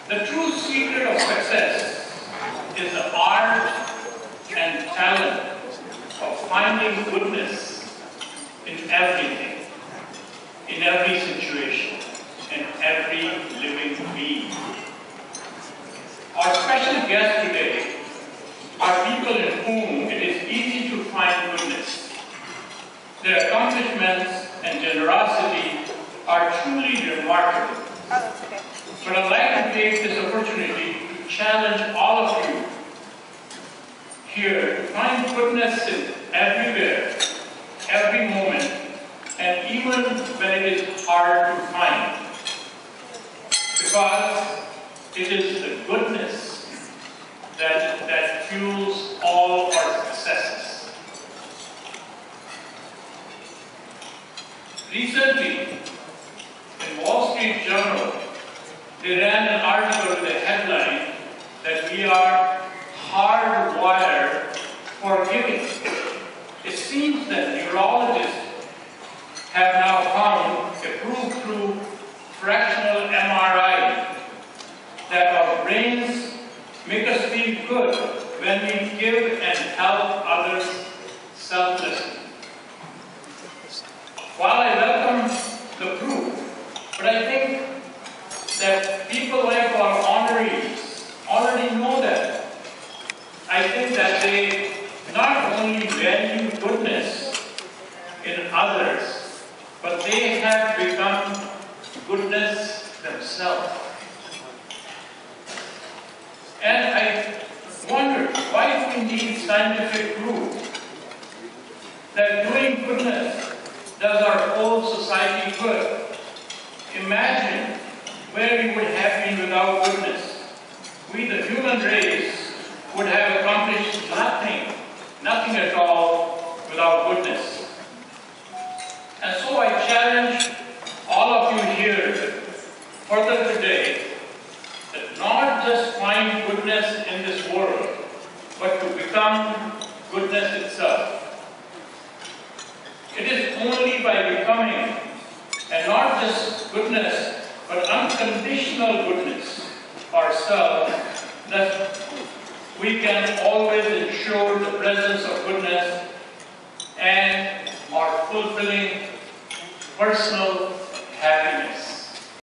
The true secret of success is the art and talent of finding goodness in everything, in every situation, in every living being. Our special guests today are people in whom it is easy to find goodness. Their accomplishments and generosity are truly remarkable. But I'd like to take this opportunity to challenge all of you here to find goodness in everywhere, every moment, and even when it is hard to find. Because it is the goodness that fuels all our successes. Recently, in Wall Street Journal, they ran an article with a headline that we are hardwired for giving. It seems that neurologists have now found a proof through fractional MRI that our brains make us feel good when we give and help others selflessly. While I welcome the proof, but I think that people like our honorees already know that. I think that they not only value goodness in others, but they have become goodness themselves. And I wonder, why do we need scientific proof that doing goodness does our whole society good? Imagine where we would have been without goodness. We, the human race, would have accomplished nothing at all without goodness. And so I challenge all of you here further today that not just find goodness in this world, but to become goodness itself. It is only by becoming, and not just goodness, but unconditional goodness ourselves, that we can